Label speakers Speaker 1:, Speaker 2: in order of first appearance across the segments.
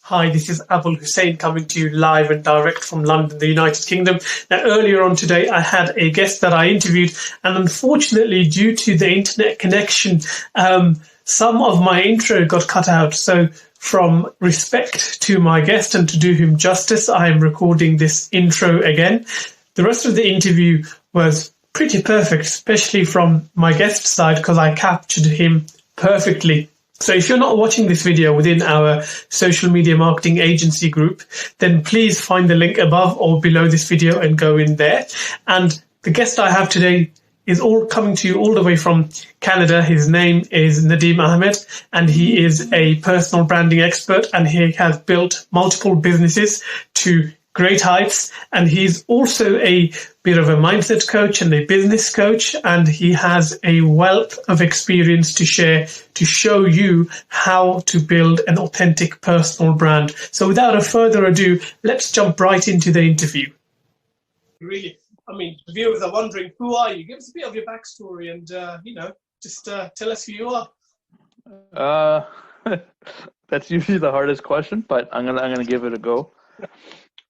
Speaker 1: Hi, this is Abul Hussein coming to you live and direct from London, the United Kingdom. Now, earlier on today, I had a guest that I interviewed, and unfortunately, due to the internet connection, some of my intro got cut out. So, from respect to my guest and to do him justice, I am recording this intro again. The rest of the interview was pretty perfect, especially from my guest side, because I captured him perfectly. So if you're not watching this video within our social media marketing agency group, then please find the link above or below this video and go in there. And the guest I have today is all coming to you all the way from Canada. His name is Nadeem Ahmad, and he is a personal branding expert, and he has built multiple businesses to great heights. And he's also a bit of a mindset coach and a business coach, and he has a wealth of experience to share to show you how to build an authentic personal brand. So without a further ado, let's jump right into the interview. Really, the viewers are wondering, who are you? Give us a bit of your backstory and, just tell us who you are.
Speaker 2: That's usually the hardest question, but I'm gonna give it a go.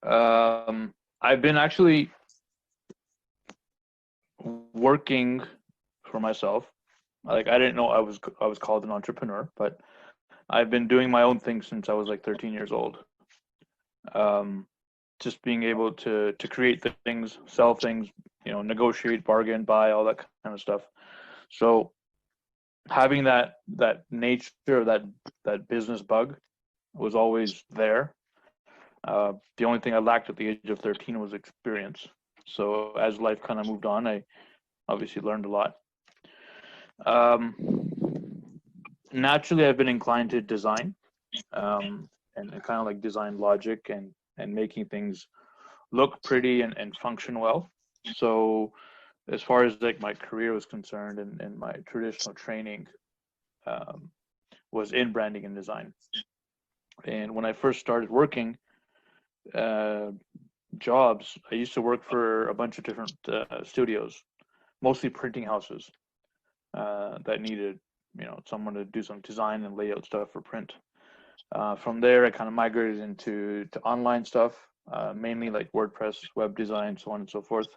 Speaker 2: I've been actually working for myself. Like, I didn't know I was called an entrepreneur, but I've been doing my own thing since I was like 13 years old. Just being able to create things, sell things, negotiate, bargain, buy, all that kind of stuff. So having that nature, that business bug was always there. The only thing I lacked at the age of 13 was experience. So as life kind of moved on, I obviously learned a lot. Naturally, I've been inclined to design, and kind of like design logic and making things look pretty and function well. So as far as like my career was concerned, and my traditional training was in branding and design. And when I first started working jobs, I used to work for a bunch of different studios, mostly printing houses that needed someone to do some design and layout stuff for print. From there, I kind of migrated into online stuff, mainly like WordPress, web design, so on and so forth.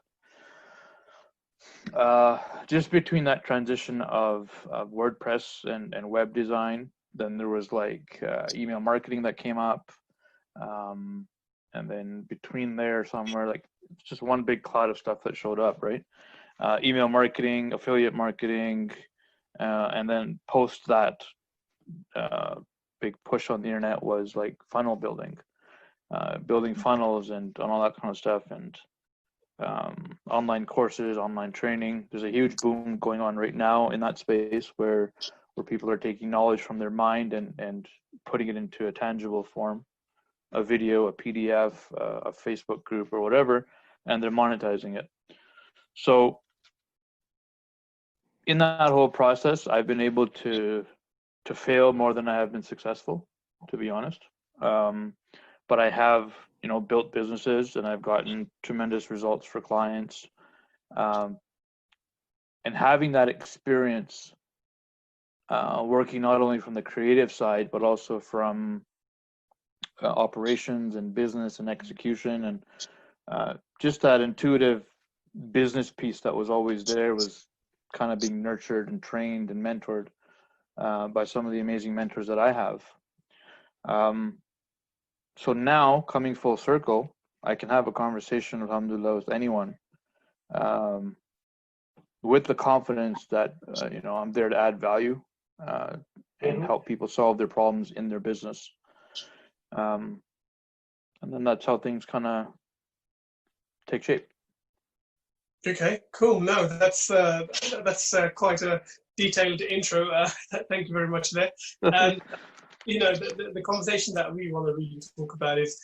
Speaker 2: Just between that transition of WordPress and web design, then there was like email marketing that came up. And then between there somewhere, like, it's just one big cloud of stuff that showed up, right? Email marketing, affiliate marketing, and then post that big push on the internet was like funnel building, building funnels and all that kind of stuff, and online courses, online training. There's a huge boom going on right now in that space where people are taking knowledge from their mind and putting it into a tangible form. A video, a PDF, a Facebook group, or whatever, and they're monetizing it. So in that whole process, I've been able to fail more than I have been successful, to be honest. But I have, built businesses, and I've gotten tremendous results for clients. And having that experience, working not only from the creative side, but also from operations and business and execution, and just that intuitive business piece that was always there was kind of being nurtured and trained and mentored by some of the amazing mentors that I have. So now, coming full circle, I can have a conversation, alhamdulillah, with anyone with the confidence that I'm there to add value and help people solve their problems in their business. And then that's how things kind of take shape.
Speaker 1: Okay, cool. No, that's quite a detailed intro. Thank you very much there. And the conversation that we want to really talk about is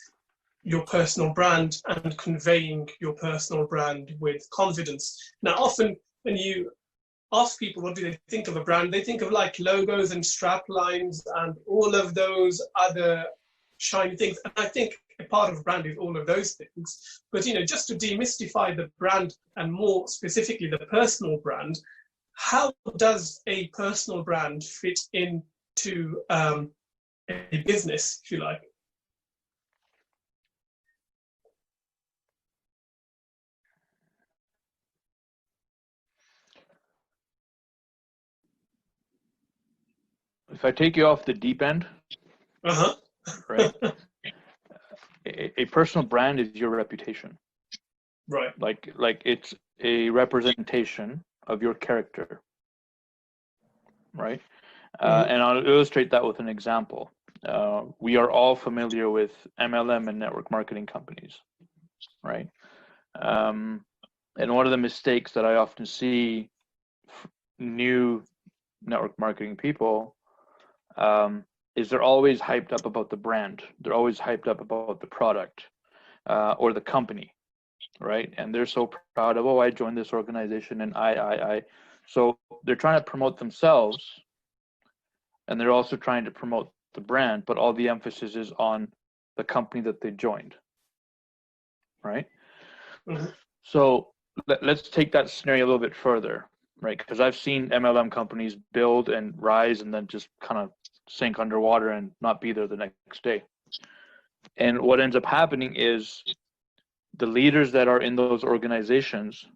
Speaker 1: your personal brand and conveying your personal brand with confidence. Now, often when you ask people what do they think of a brand, they think of like logos and strap lines and all of those other shiny things. And I think a part of a brand is all of those things. But just to demystify the brand, and more specifically the personal brand, how does a personal brand fit into a business, if you like?
Speaker 2: if I take you off the deep end, right? A personal brand is your reputation,
Speaker 1: Right.
Speaker 2: Like it's a representation of your character, right? And I'll illustrate that with an example. We are all familiar with MLM and network marketing companies, right? And one of the mistakes that I often see new network marketing people is they're always hyped up about the brand. They're always hyped up about the product or the company, right? And they're so proud of, oh, I joined this organization and I. So they're trying to promote themselves, and they're also trying to promote the brand, but all the emphasis is on the company that they joined, right? So let's take that scenario a little bit further, right? Because I've seen MLM companies build and rise and then just kind of sink underwater and not be there the next day. And what ends up happening is the leaders that are in those organizations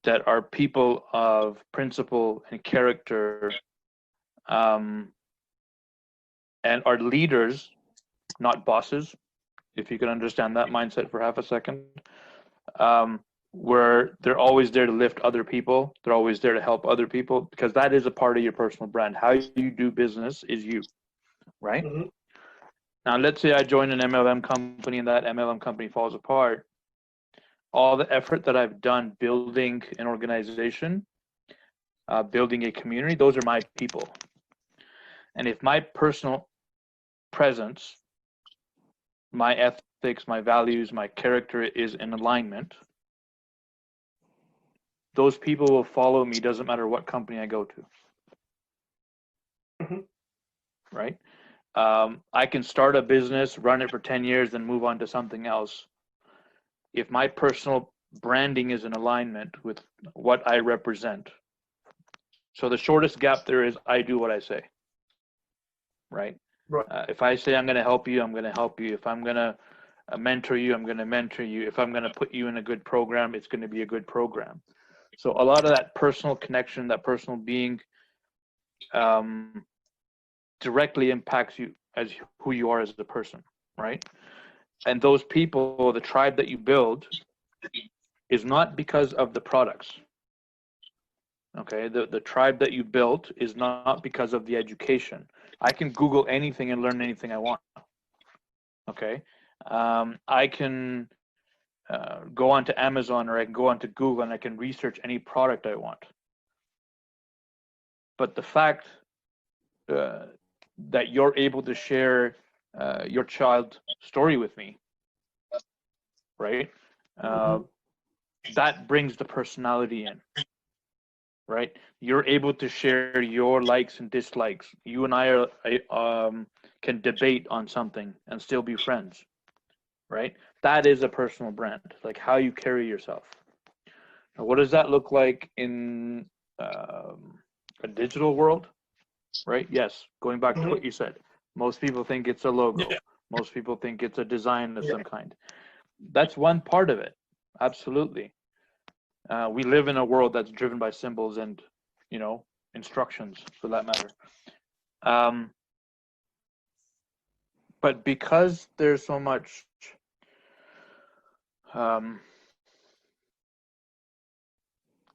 Speaker 2: that are people of principle and character, and are leaders, not bosses, if you can understand that mindset for half a second, where they're always there to lift other people. They're always there to help other people, because that is a part of your personal brand. How you do business is you, right? Now, let's say I join an MLM company and that MLM company falls apart. All the effort that I've done building an organization, building a community, those are my people. And if my personal presence, my ethics, my values, my character is in alignment, those people will follow me, doesn't matter what company I go to. Right? I can start a business, run it for 10 years, then move on to something else. If my personal branding is in alignment with what I represent. So the shortest gap there is, I do what I say. Right? If I say I'm going to help you, I'm going to help you. If I'm going to mentor you, I'm going to mentor you. If I'm going to put you in a good program, it's going to be a good program. So a lot of that personal connection, that personal being, directly impacts you as who you are as a person, right? And those people, the tribe that you build, is not because of the products. Okay, the tribe that you built is not because of the education. I can Google anything and learn anything I want. Okay, I can go onto Amazon, or I can go onto Google and I can research any product I want. But the fact that you're able to share your child's story with me, right? That brings the personality in, right? You're able to share your likes and dislikes. You and I can debate on something and still be friends, right? That is a personal brand, like how you carry yourself. Now, what does that look like in a digital world? Right? Yes. Going back to what you said, most people think it's a logo. Yeah. Most people think it's a design of some kind. That's one part of it. Absolutely. We live in a world that's driven by symbols and, instructions, for that matter. But because there's so much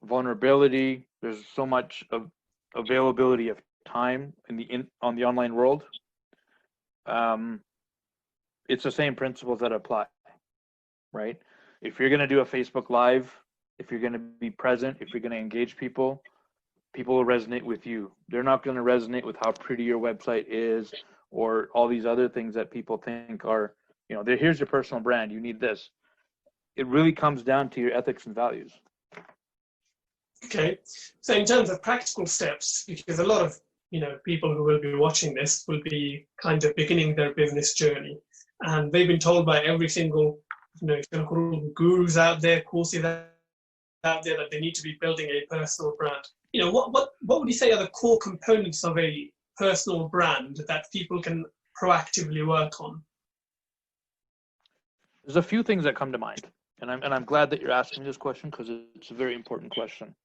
Speaker 2: vulnerability, there's so much of availability of time on the online world, it's the same principles that apply, right? If you're going to do a Facebook Live, if you're going to be present, if you're going to engage people, people will resonate with you. They're not going to resonate with how pretty your website is or all these other things that people think are, here's your personal brand, you need this. It really comes down to your ethics and values.
Speaker 1: Okay, so in terms of practical steps, because a lot of people who will be watching this will be kind of beginning their business journey, and they've been told by every single gurus out there, courses out there, that they need to be building a personal brand. What would you say are the core components of a personal brand that people can proactively work on?
Speaker 2: There's a few things that come to mind, and I'm glad that you're asking this question, because it's a very important question.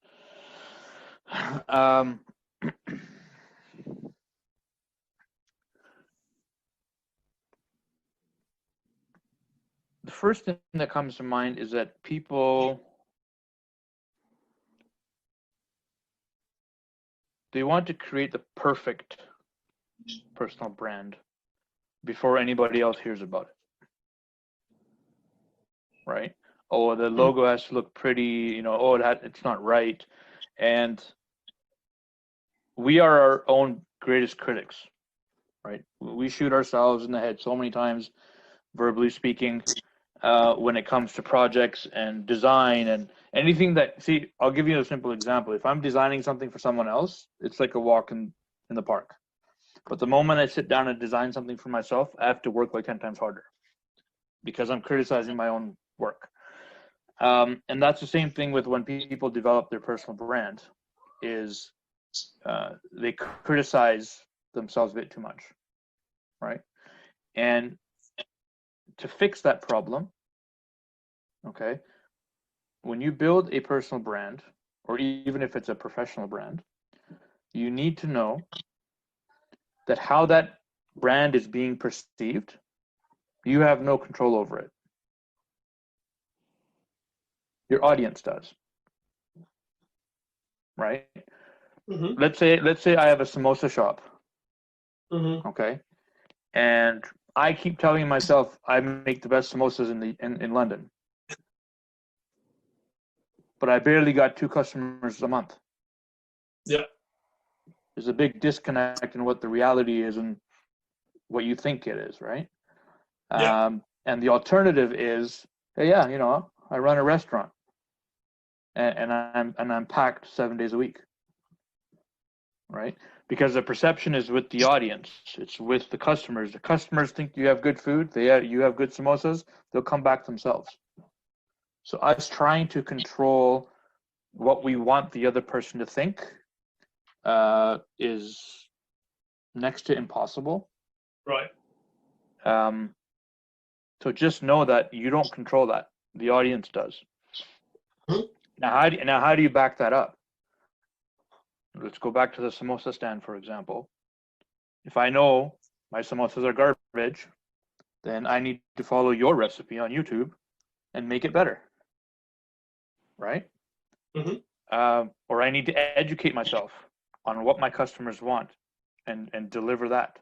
Speaker 2: the first thing that comes to mind is that people, they want to create the perfect personal brand before anybody else hears about it, right? Oh, the logo has to look pretty, you know, oh, it's not right. And we are our own greatest critics, right? We shoot ourselves in the head so many times, verbally speaking, when it comes to projects and design and anything that, see, I'll give you a simple example. If I'm designing something for someone else, it's like a walk in the park. But the moment I sit down and design something for myself, I have to work like 10 times harder because I'm criticizing my own work. And that's the same thing with when people develop their personal brand, is they criticize themselves a bit too much, right? And to fix that problem, okay, when you build a personal brand, or even if it's a professional brand, you need to know that how that brand is being perceived, you have no control over it. Your audience does, right?
Speaker 1: Mm-hmm.
Speaker 2: Let's say I have a samosa shop,
Speaker 1: Mm-hmm.
Speaker 2: okay, and I keep telling myself I make the best samosas in London, but I barely got 2 customers a month.
Speaker 1: Yeah.
Speaker 2: There's a big disconnect in what the reality is and what you think it is, right?
Speaker 1: Yeah.
Speaker 2: And the alternative is, hey, yeah, you know, I run a restaurant, and I'm packed 7 days a week, right? Because the perception is with the audience, it's with the customers. The customers think you have good food, you have good samosas, they'll come back themselves. So us trying to control what we want the other person to think is next to impossible.
Speaker 1: Right.
Speaker 2: So just know that you don't control that. The audience does.
Speaker 1: Mm-hmm.
Speaker 2: Now, how do you back that up? Let's go back to the samosa stand, for example. If I know my samosas are garbage, then I need to follow your recipe on YouTube and make it better, right?
Speaker 1: Mm-hmm.
Speaker 2: Or I need to educate myself on what my customers want and deliver that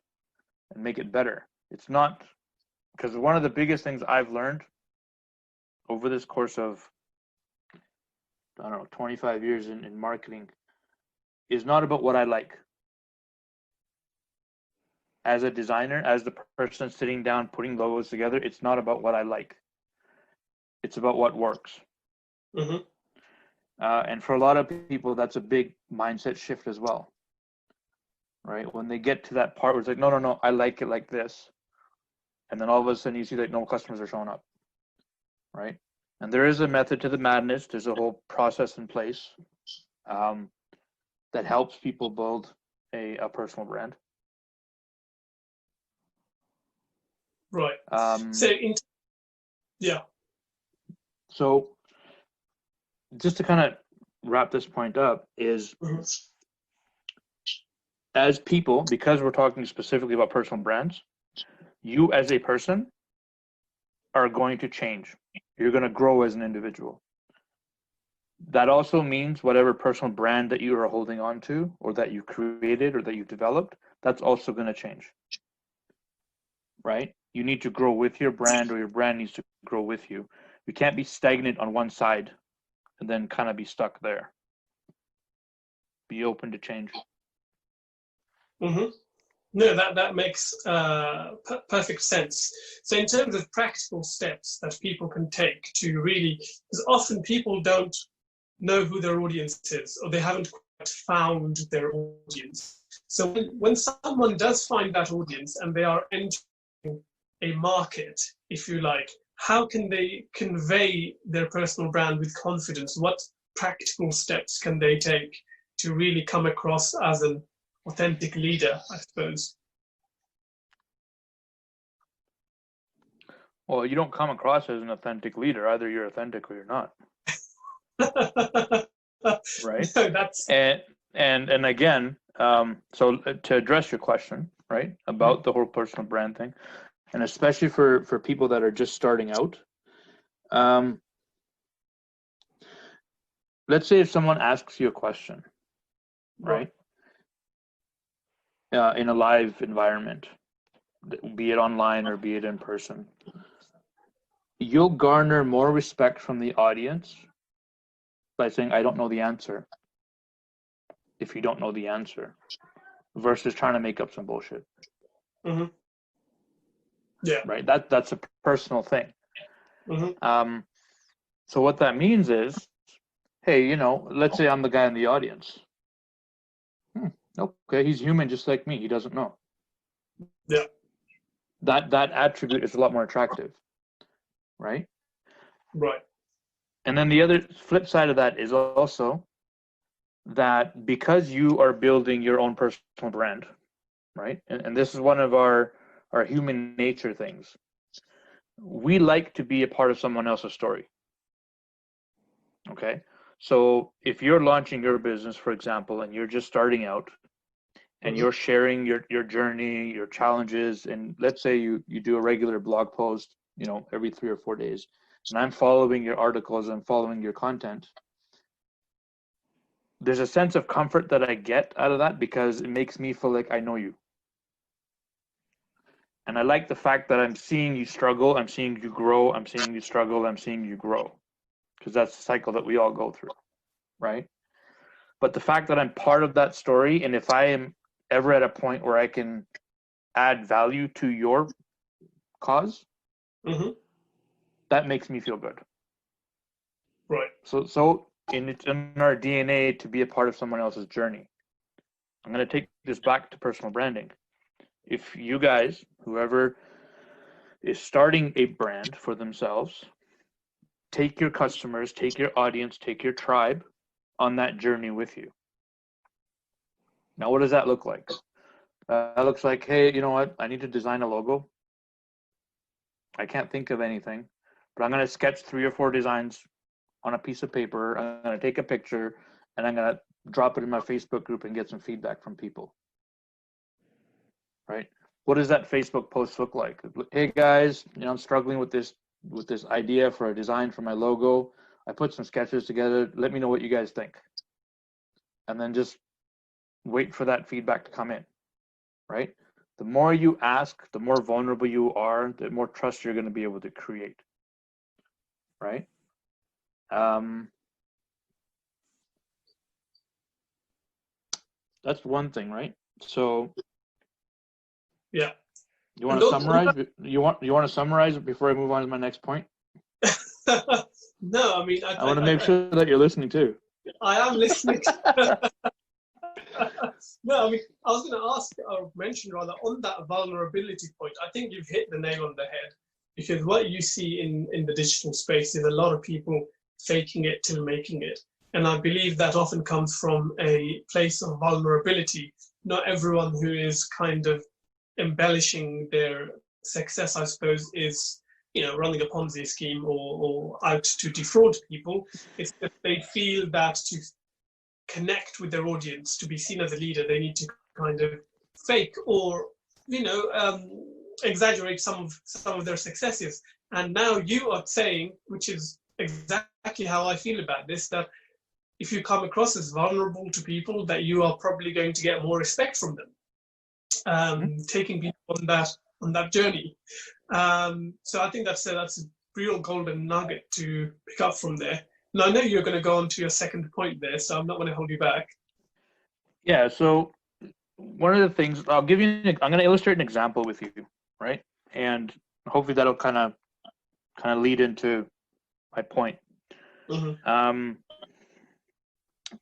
Speaker 2: and make it better. It's not, because one of the biggest things I've learned over this course of, I don't know, 25 years in marketing is not about what I like. As a designer, as the person sitting down putting logos together, it's not about what I like. It's about what works.
Speaker 1: Mm-hmm.
Speaker 2: And for a lot of people, that's a big mindset shift as well, right? When they get to that part where it's like, no, I like it like this. And then all of a sudden you see that no customers are showing up, right? And there is a method to the madness. There's a whole process in place that helps people build a personal brand.
Speaker 1: Right. Yeah.
Speaker 2: So just to kind of wrap this point up is,
Speaker 1: Mm-hmm.
Speaker 2: as people, because we're talking specifically about personal brands, you as a person are going to change. You're going to grow as an individual. That also means whatever personal brand that you are holding on to, or that you created, or that you developed, that's also going to change, right? You need to grow with your brand, or your brand needs to grow with you. You can't be stagnant on one side and then kind of be stuck there. Be open to change.
Speaker 1: Mm-hmm. No, that makes perfect sense. So in terms of practical steps that people can take to really, because often people don't know who their audience is, or they haven't quite found their audience. So when someone does find that audience and they are entering a market, if you like, how can they convey their personal brand with confidence? What practical steps can they take to really come across as an authentic leader, I suppose?
Speaker 2: Well, you don't come across as an authentic leader. Either you're authentic or you're not. Right?
Speaker 1: No, that's...
Speaker 2: And again, so to address your question, right, about the whole personal brand thing, and especially for people that are just starting out, Let's say if someone asks you a question, right? In a live environment, be it online or be it in person, you'll garner more respect from the audience by saying, I don't know the answer, if you don't know the answer, versus trying to make up some bullshit.
Speaker 1: Mm-hmm. Yeah.
Speaker 2: Right? That's a personal thing.
Speaker 1: Mm-hmm.
Speaker 2: So what that means is, hey, you know, let's say I'm the guy in the audience. Okay, he's human just like me. He doesn't know.
Speaker 1: Yeah.
Speaker 2: That attribute is a lot more attractive, right?
Speaker 1: Right.
Speaker 2: And then the other flip side of that is also that because you are building your own personal brand, right? And this is one of our human nature things. We like to be a part of someone else's story. Okay? So if you're launching your business, for example, and you're just starting out and you're sharing your journey, your challenges, and let's say you do a regular blog post, you know, every 3 or 4 days, and I'm following your articles, I'm following your content, there's a sense of comfort that I get out of that because it makes me feel like I know you. And I like the fact that I'm seeing you struggle, I'm seeing you grow, I'm seeing you struggle, I'm seeing you grow. Because that's the cycle that we all go through, right? But the fact that I'm part of that story, and if I am ever at a point where I can add value to your cause, that makes me feel good.
Speaker 1: Right.
Speaker 2: So it's in our DNA to be a part of someone else's journey. I'm going to take this back to personal branding. If you guys, whoever is starting a brand for themselves, take your customers, take your audience, take your tribe on that journey with you. Now, what does that look like? That looks like, hey, you know what? I need to design a logo. I can't think of anything, but I'm going to sketch 3 or 4 designs on a piece of paper. I'm going to take a picture and I'm going to drop it in my Facebook group and get some feedback from people. Right? What does that Facebook post look like? Hey guys, you know, I'm struggling with this idea for a design for my logo. I put some sketches together. Let me know what you guys think. And then just wait for that feedback to come in. Right? The more you ask, the more vulnerable you are, the more trust you're going to be able to create. Right? That's one thing, right? So
Speaker 1: yeah.
Speaker 2: You want to summarize? You want to summarize it before I move on to my next point?
Speaker 1: No, I mean,
Speaker 2: I want to make sure that you're listening too.
Speaker 1: I am listening. No, I mean, I was going to ask or mention rather on that vulnerability point. I think you've hit the nail on the head, because what you see in the digital space is a lot of people faking it till making it, and I believe that often comes from a place of vulnerability. Not everyone who is kind of embellishing their success, I suppose, is, you know, running a Ponzi scheme or out to defraud people. It's that they feel that to connect with their audience, to be seen as a leader, they need to kind of fake or, you know, exaggerate some of their successes. And now you are saying, which is exactly how I feel about this, that if you come across as vulnerable to people, that you are probably going to get more respect from them, taking people on that journey. So I think that's a real golden nugget to pick up from there. Now I know you're going to go on to your second point there, so I'm not going to hold you back.
Speaker 2: Yeah. So one of the things I'm going to illustrate an example with you, right? And hopefully that'll kind of lead into my point.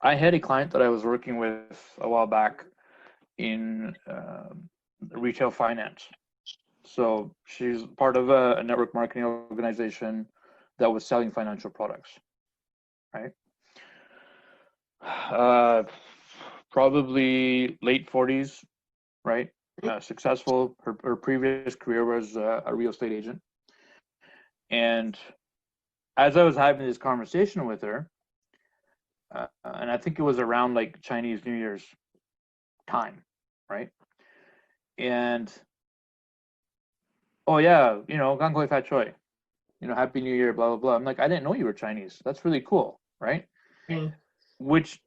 Speaker 2: I had a client that I was working with a while back in retail finance. So she's part of a network marketing organization that was selling financial products, right? Probably late 40s, right? Successful. Her previous career was a real estate agent. And as I was having this conversation with her, and I think it was around like Chinese New Year's time, right? And oh yeah, you know, gang koi fat choy. Happy New Year, blah, blah, blah. I'm like, I didn't know you were Chinese. That's really cool, right?
Speaker 1: Mm.
Speaker 2: Which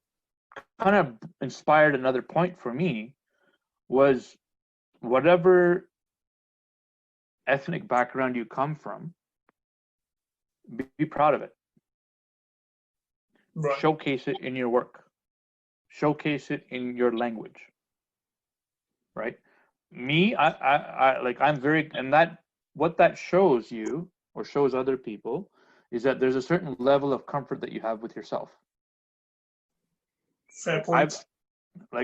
Speaker 2: kind of inspired another point for me was whatever ethnic background you come from, be proud of it.
Speaker 1: Right.
Speaker 2: Showcase it in your work. Showcase it in your language. Right? Me, I'm very, and that, what that shows you or shows other people is that there's a certain level of comfort that you have with yourself.
Speaker 1: Fair point.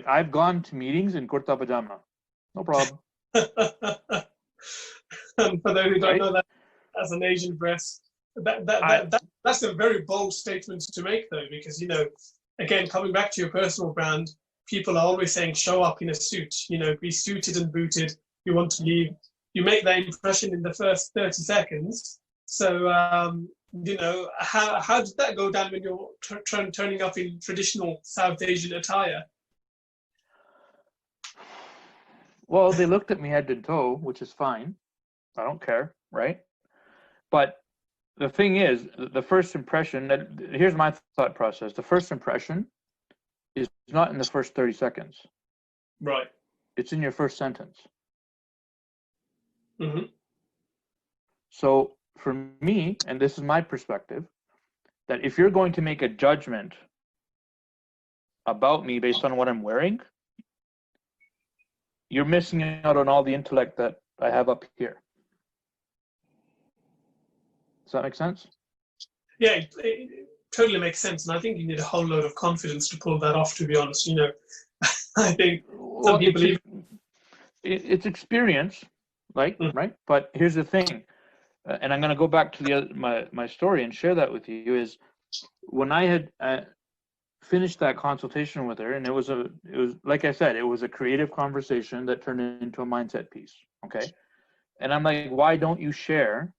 Speaker 2: I've gone to meetings in kurta pajama. No problem.
Speaker 1: And for those who don't
Speaker 2: Right?
Speaker 1: know that, as an Asian dress, that's a very bold statement to make, though, because, again, coming back to your personal brand, people are always saying, show up in a suit, be suited and booted. You want to leave. You make that impression in the first 30 seconds. So, how did that go down when you're turning up in traditional South Asian attire?
Speaker 2: Well, they looked at me head to toe, which is fine. I don't care, right? But the thing is, the first impression, here's my thought process. The first impression is not in the first 30 seconds.
Speaker 1: Right.
Speaker 2: It's in your first sentence.
Speaker 1: Mm-hmm.
Speaker 2: So for me, and this is my perspective, that if you're going to make a judgment about me based on what I'm wearing, you're missing out on all the intellect that I have up here. Does that make sense?
Speaker 1: Yeah, it totally makes sense. And I think you need a whole load of confidence to pull that off, to be honest. I think some people
Speaker 2: it's experience, right? But here's the thing, and I'm going to go back to my story and share that with you, is when I had finished that consultation with her, and it was like I said, it was a creative conversation that turned into a mindset piece. Okay. And I'm like, why don't you share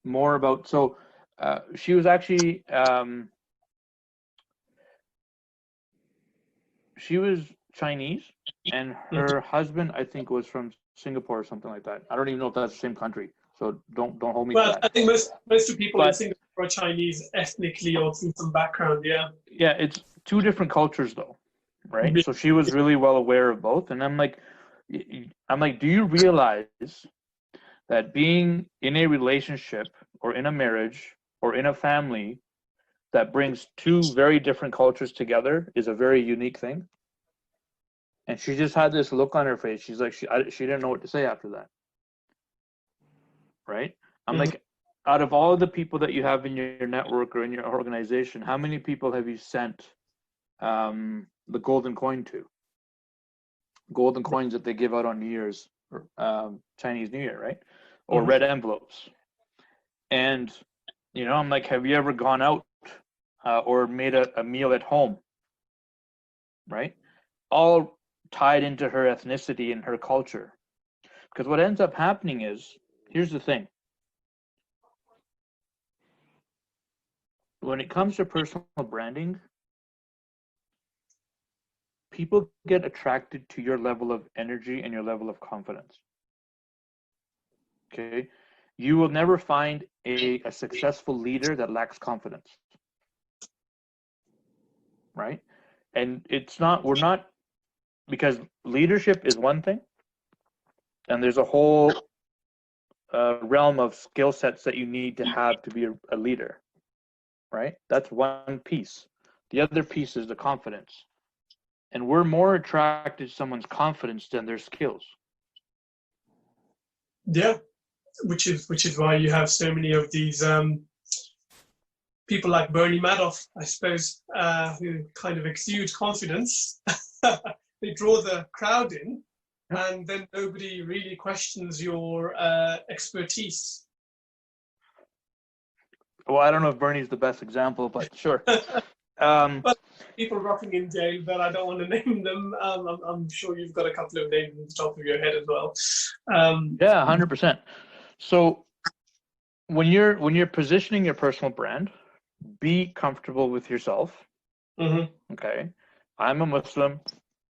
Speaker 2: more about, so she was actually, she was Chinese, and her husband, I think, was from Singapore or something like that. I don't even know if that's the same country, so don't hold me to that.
Speaker 1: I think most of people in Singapore are Chinese ethnically or through some background, yeah.
Speaker 2: Yeah, it's two different cultures though, right? So she was really well aware of both, and I'm like, do you realize that being in a relationship or in a marriage or in a family that brings two very different cultures together is a very unique thing? And she just had this look on her face. She's like, she didn't know what to say after that. Right? I'm like, out of all the people that you have in your network or in your organization, how many people have you sent the golden coin to? Golden coins that they give out on New Year's, Chinese New Year, right? Or red envelopes. And, I'm like, have you ever gone out or made a meal at home? Right? All tied into her ethnicity and her culture. Because what ends up happening is, here's the thing. When it comes to personal branding, people get attracted to your level of energy and your level of confidence. Okay? You will never find a successful leader that lacks confidence. Right? And we're not, because leadership is one thing, and there's a whole realm of skill sets that you need to have to be a leader, right? That's one piece. The other piece is the confidence. And we're more attracted to someone's confidence than their skills.
Speaker 1: Yeah, which is why you have so many of these people like Bernie Madoff, I suppose, who kind of exude confidence. They draw the crowd in, and then nobody really questions your expertise.
Speaker 2: Well, I don't know if Bernie's the best example, but sure.
Speaker 1: But people rotting in jail, but I don't want to name them. I'm sure you've got a couple of names on the top of your head as well.
Speaker 2: Yeah, 100%. So when you're positioning your personal brand, be comfortable with yourself. Okay, I'm a Muslim.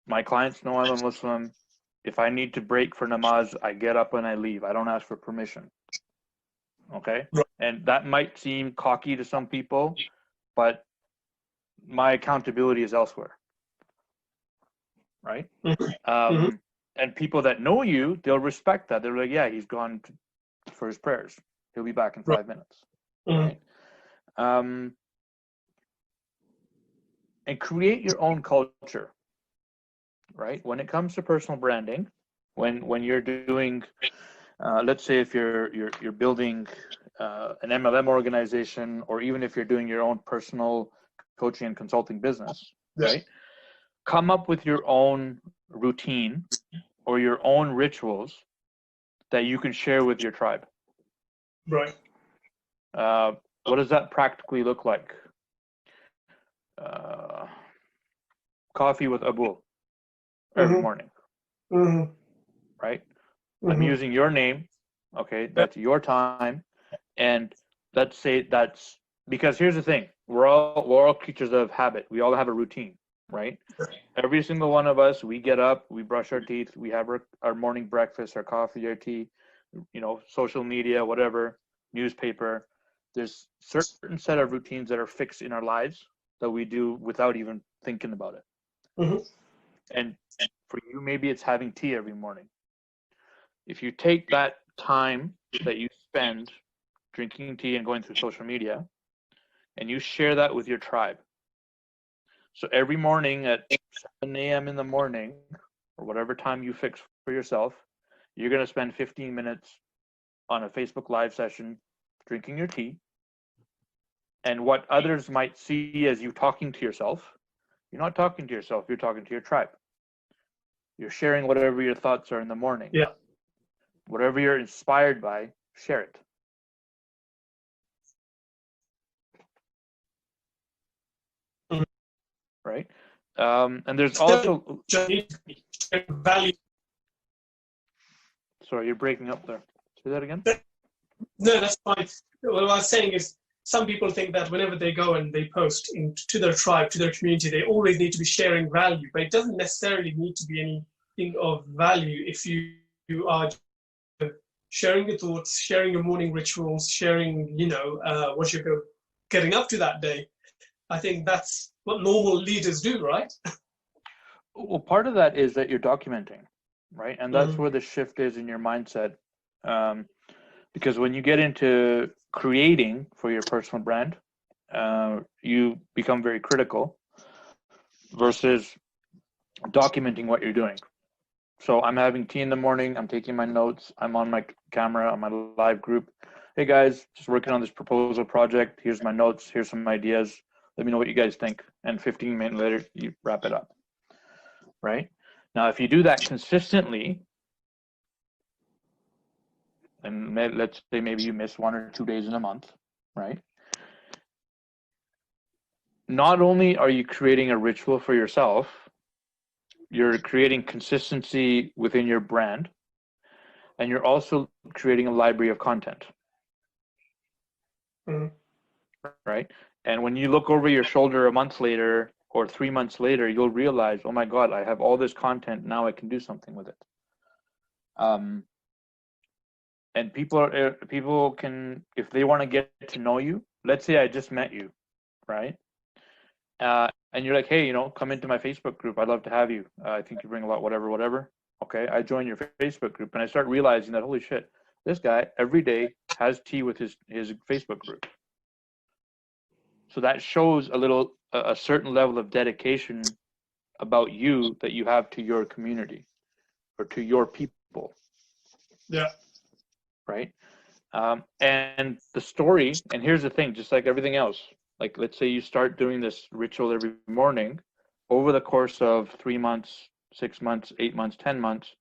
Speaker 2: My clients know I'm a Muslim. If I need to break for namaz, I get up and I leave. I don't ask for permission. Okay.
Speaker 1: Right.
Speaker 2: And that might seem cocky to some people, but my accountability is elsewhere. Right.
Speaker 1: Mm-hmm.
Speaker 2: And people that know you, they'll respect that. They're like, yeah, he's gone for his prayers. He'll be back in 5 minutes.
Speaker 1: Mm-hmm.
Speaker 2: Right. And create your own culture. Right. When it comes to personal branding, when you're doing, let's say if you're building an MLM organization, or even if you're doing your own personal coaching and consulting business, right? Come up with your own routine or your own rituals that you can share with your tribe.
Speaker 1: Right.
Speaker 2: What does that practically look like? Coffee with Abul every morning, right? I'm using your name. Okay, that's your time. And let's say that's because here's the thing: we're all creatures of habit. We all have a routine, right? Every single one of us, we get up, we brush our teeth, we have our morning breakfast, our coffee, our tea, social media, whatever, newspaper. There's certain set of routines that are fixed in our lives that we do without even thinking about it. And for you, maybe it's having tea every morning. If you take that time that you spend drinking tea and going through social media, and you share that with your tribe. So every morning at 7 a.m. in the morning, or whatever time you fix for yourself, you're going to spend 15 minutes on a Facebook Live session drinking your tea. And what others might see as you talking to yourself, you're not talking to yourself, you're talking to your tribe. You're sharing whatever your thoughts are in the morning.
Speaker 1: Yeah.
Speaker 2: Whatever you're inspired by, share it. Right? And there's also
Speaker 1: value.
Speaker 2: Sorry, you're breaking up there. Say that again.
Speaker 1: No, that's fine. What I was saying is, some people think that whenever they go and they post to their tribe, to their community, they always need to be sharing value, but it doesn't necessarily need to be anything of value if you are sharing your thoughts, sharing your morning rituals, sharing, what you're getting up to that day. I think that's what normal leaders do, right?
Speaker 2: Well, part of that is that you're documenting, right? And that's where the shift is in your mindset. Because when you get into creating for your personal brand, you become very critical versus documenting what you're doing. So I'm having tea in the morning, I'm taking my notes, I'm on my camera, on my live group. Hey guys, just working on this proposal project. Here's my notes, here's some ideas. Let me know what you guys think. And 15 minutes later, you wrap it up. Right? Now, if you do that consistently, and let's say maybe you miss 1 or 2 days in a month, right? Not only are you creating a ritual for yourself, you're creating consistency within your brand, and you're also creating a library of content. Right? And when you look over your shoulder a month later or 3 months later, you'll realize, oh my God, I have all this content. Now I can do something with it. And people can, if they want to get to know you, let's say I just met you, right? And you're like, hey, come into my Facebook group. I'd love to have you. I think you bring a lot, whatever. Okay, I join your Facebook group, and I start realizing that, holy shit, this guy every day has tea with his Facebook group. So that shows a certain level of dedication about you that you have to your community or to your people.
Speaker 1: Yeah.
Speaker 2: Right. And the story, and here's the thing, just like everything else, like let's say you start doing this ritual every morning, over the course of 3 months, 6 months, 8 months, 10 months,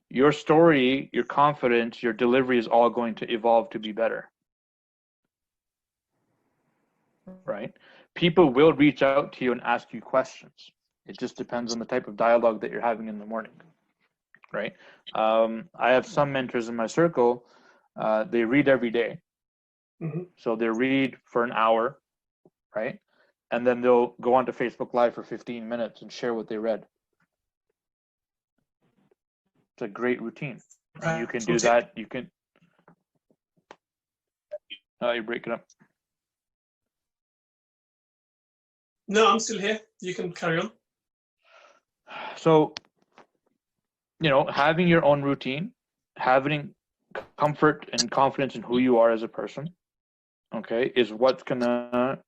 Speaker 2: your story, your confidence, your delivery is all going to evolve to be better. Right? People will reach out to you and ask you questions. It just depends on the type of dialogue that you're having in the morning. Right? I have some mentors in my circle, they read every day. So they read for an hour, right? And then they'll go onto Facebook Live for 15 minutes and share what they read. It's a great routine. And you can do that. You can. You're breaking up.
Speaker 1: No, I'm still here. You can carry on.
Speaker 2: So, having your own routine, having comfort and confidence in who you are as a person, okay, is what's gonna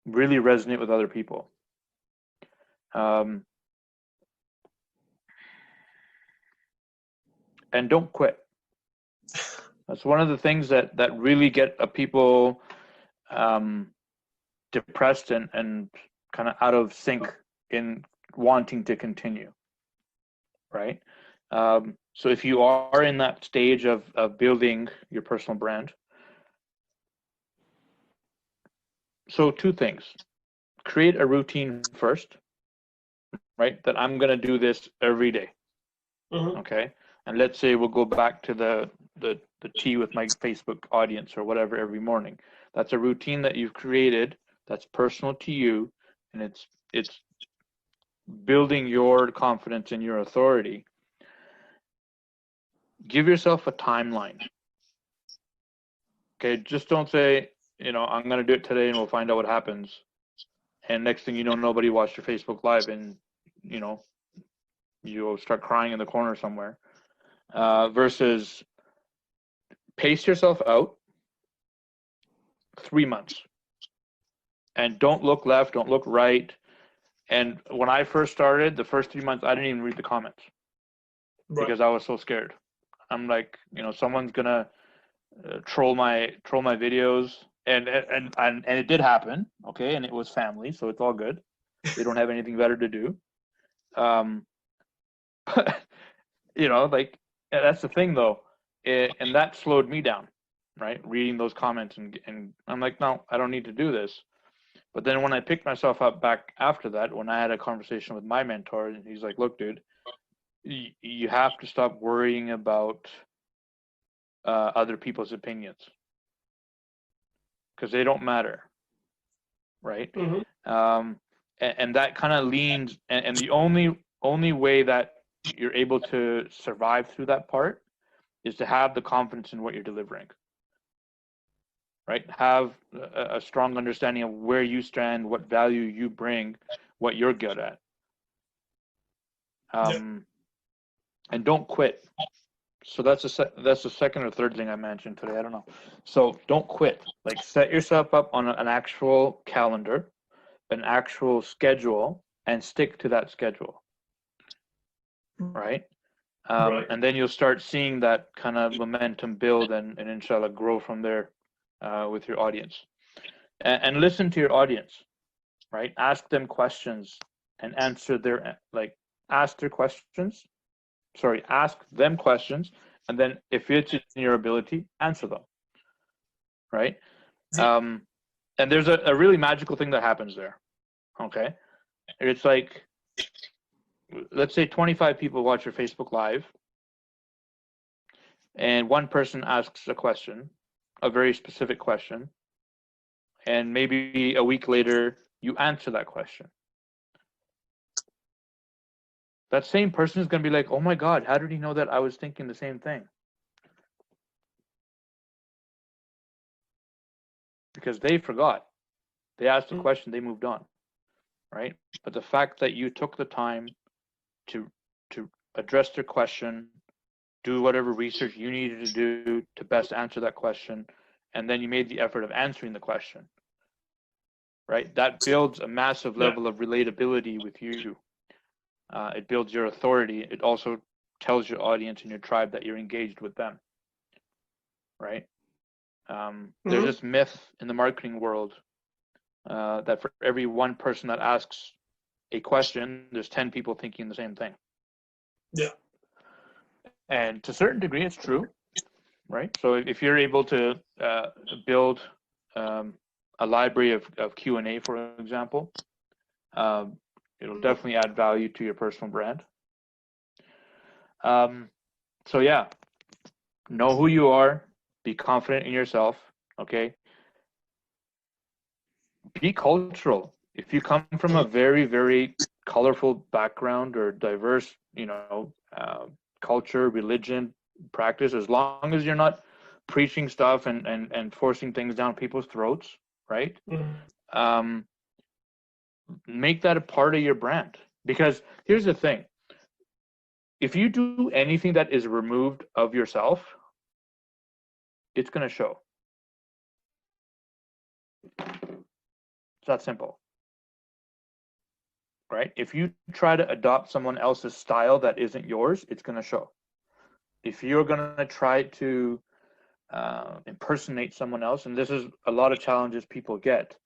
Speaker 2: really resonate with other people. And don't quit. That's one of the things that really get people depressed and kind of out of sync in wanting to continue, right? So if you are in that stage of building your personal brand, so two things: create a routine first, right? That I'm going to do this every day. Okay. And let's say we'll go back to the tea with my Facebook audience or whatever every morning. That's a routine that you've created that's personal to you, and it's building your confidence and your authority. Give yourself a timeline. Okay, just don't say, I'm going to do it today and we'll find out what happens. And next thing you know, nobody watched your Facebook Live and, you'll start crying in the corner somewhere. Versus pace yourself out 3 months. And don't look left, don't look right. And when I first started, the first 3 months, I didn't even read the comments. Right. Because I was so scared. I'm like, someone's gonna troll my videos, and it did happen, okay, and it was family, so it's all good. They don't have anything better to do. Like, that's the thing though, and that slowed me down, right? Reading those comments, and I'm like, no, I don't need to do this. But then when I picked myself up back after that, when I had a conversation with my mentor, and he's like, look, dude, you have to stop worrying about other people's opinions, because they don't matter, right? And that kind of leans, and the only way that you're able to survive through that part is to have the confidence in what you're delivering, right? Have a strong understanding of where you stand, what value you bring, what you're good at. And don't quit. So that's the second or third thing I mentioned today. I don't know. So don't quit. Like, set yourself up on an actual calendar, an actual schedule, and stick to that schedule. Right? Right. And then you'll start seeing that kind of momentum build and inshallah grow from there with your audience. And listen to your audience, right? Ask them questions and answer ask them questions, and then if it's in your ability, answer them, right? And there's a really magical thing that happens there, okay? It's like, let's say 25 people watch your Facebook Live, and one person asks a question, a very specific question, and maybe a week later, you answer that question. That same person is going to be like, oh my God, how did he know that I was thinking the same thing? Because they forgot. They asked the question, they moved on, right? But the fact that you took the time to address their question, do whatever research you needed to do to best answer that question, and then you made the effort of answering the question, right? That builds a massive level of relatability with you. It builds your authority. It also tells your audience and your tribe that you're engaged with them, right? There's this myth in the marketing world that for every one person that asks a question, there's 10 people thinking the same thing. Yeah. And to a certain degree, it's true, right? So if you're able to build a library of Q&A, for example, it'll definitely add value to your personal brand. So yeah, know who you are, be confident in yourself, okay? Be cultural. If you come from a very, very colorful background or diverse, culture, religion, practice, as long as you're not preaching stuff and forcing things down people's throats, right? Make that a part of your brand. Because here's the thing. If you do anything that is removed of yourself, it's going to show. It's that simple. Right? If you try to adopt someone else's style that isn't yours, it's going to show. If you're going to try to impersonate someone else, and this is a lot of challenges people get.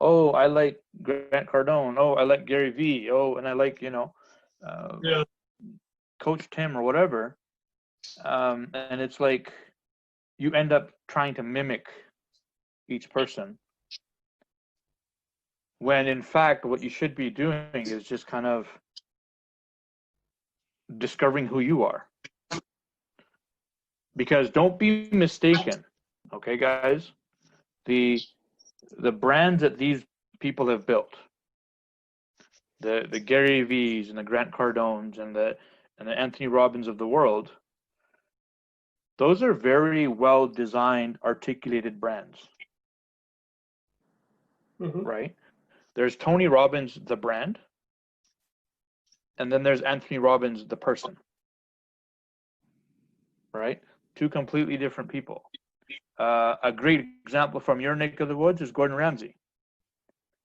Speaker 2: Oh, I like Grant Cardone. Oh, I like Gary Vee. Oh, and I like, Coach Tim or whatever. And it's like you end up trying to mimic each person, when in fact what you should be doing is just kind of discovering who you are. Because don't be mistaken, okay, guys, the brands that these people have built, the Gary V's and the Grant Cardones and the Anthony Robbins of the world, those are very well designed, articulated brands. Right? There's Tony Robbins, the brand, and then there's Anthony Robbins, the person. Right? Two completely different people. A great example from your neck of the woods is Gordon Ramsay.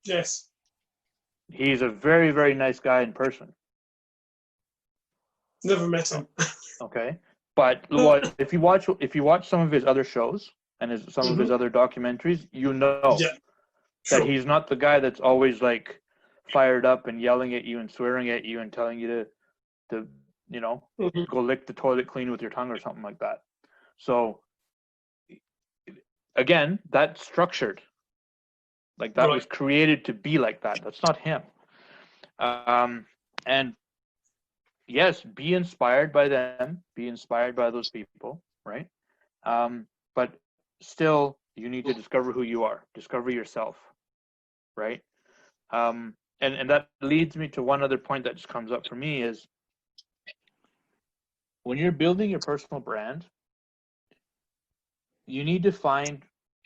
Speaker 1: Yes.
Speaker 2: He's a very, very nice guy in person.
Speaker 1: Never met him.
Speaker 2: Okay. But if you watch some of his other shows and some of his other documentaries, you know that he's not the guy that's always like fired up and yelling at you and swearing at you and telling you to go lick the toilet clean with your tongue or something like that. So again, that's structured. Like that was created to be like that. That's not him. And yes, be inspired by them, be inspired by those people, right? But still, you need to discover who you are, discover yourself, right? And that leads me to one other point that just comes up for me is when you're building your personal brand, you need to find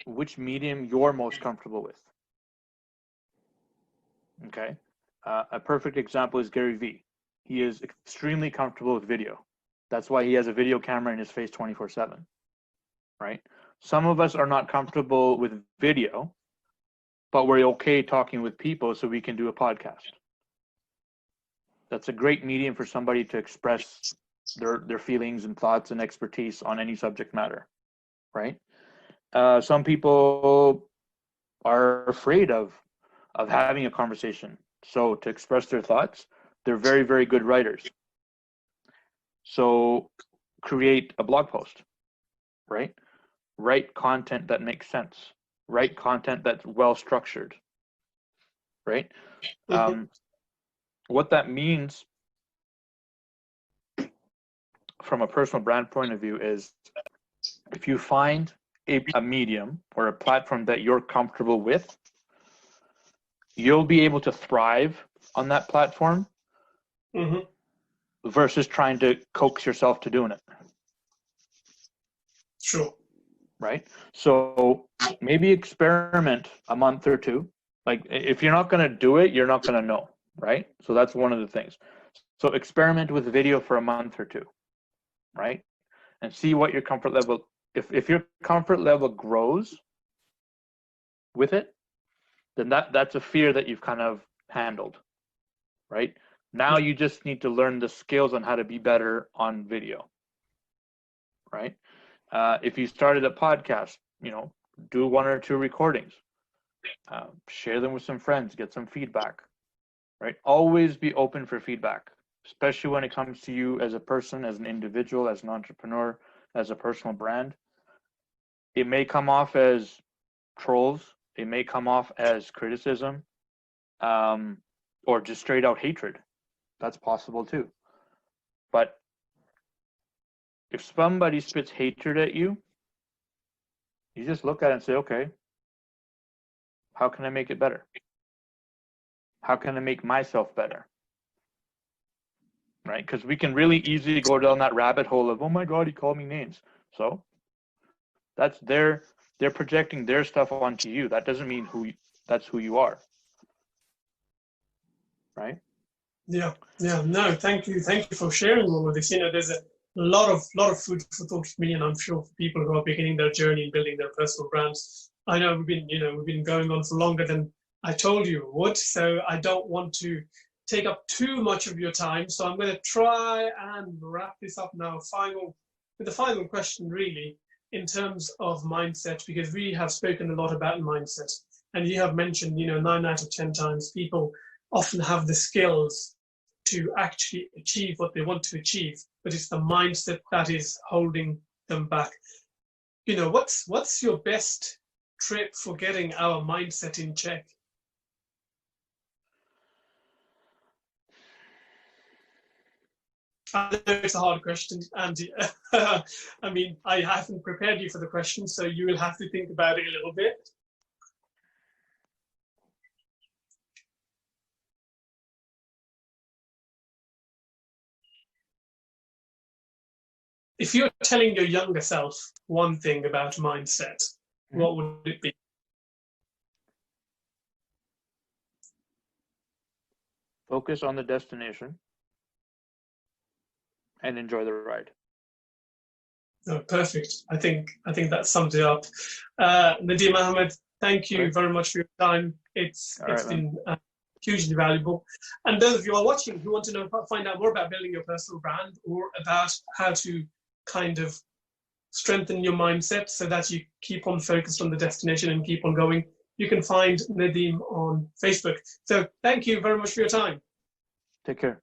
Speaker 2: which medium you're most comfortable with. Okay. A perfect example is Gary Vee. He is extremely comfortable with video. That's why he has a video camera in his face 24/7, right? Some of us are not comfortable with video, but we're okay talking with people, so we can do a podcast. That's a great medium for somebody to express their feelings and thoughts and expertise on any subject matter, right? Some people are afraid of having a conversation. So to express their thoughts, they're very, very good writers. So create a blog post, right? Write content that makes sense. Write content that's well structured, right? What that means from a personal brand point of view is if you find a medium or a platform that you're comfortable with, you'll be able to thrive on that platform versus trying to coax yourself to doing it.
Speaker 1: Sure.
Speaker 2: Right? So maybe experiment a month or two. Like if you're not going to do it, you're not going to know, right? So that's one of the things. So experiment with video for a month or two, right? And see what your comfort level, if your comfort level grows with it, then that's a fear that you've kind of handled, right? Now you just need to learn the skills on how to be better on video, right? If you started a podcast, do 1 or 2 recordings, share them with some friends, get some feedback, right? Always be open for feedback, especially when it comes to you as a person, as an individual, as an entrepreneur, as a personal brand. It may come off as trolls. It may come off as criticism, or just straight out hatred. That's possible too. But if somebody spits hatred at you, you just look at it and say, okay, how can I make it better? How can I make myself better? Right? Because we can really easily go down that rabbit hole of, oh my God, he called me names. So they're projecting their stuff onto you. That doesn't mean that's who you are, right?
Speaker 1: Yeah, no, thank you for sharing all of this. There's a lot of food for thought for me, and I'm sure for people who are beginning their journey in building their personal brands. I know we've been going on for longer than I told you it would, so I don't want to take up too much of your time. So I'm going to try and wrap this up now. With the final question, really, in terms of mindset, because we have spoken a lot about mindset, and you have mentioned, 9 out of 10 times people often have the skills to actually achieve what they want to achieve, but it's the mindset that is holding them back. What's your best trick for getting our mindset in check? I know it's a hard question, Andy. I mean, I haven't prepared you for the question, so you will have to think about it a little bit. If you're telling your younger self one thing about mindset, what would it be?
Speaker 2: Focus on the destination and enjoy the ride.
Speaker 1: Oh, perfect. I think that sums it up. Nadeem Ahmad, thank you very much for your time. It's been hugely valuable. And those of you who are watching who want to find out more about building your personal brand, or about how to kind of strengthen your mindset so that you keep on focused on the destination and keep on going, you can find Nadeem on Facebook. So thank you very much for your time.
Speaker 2: Take care.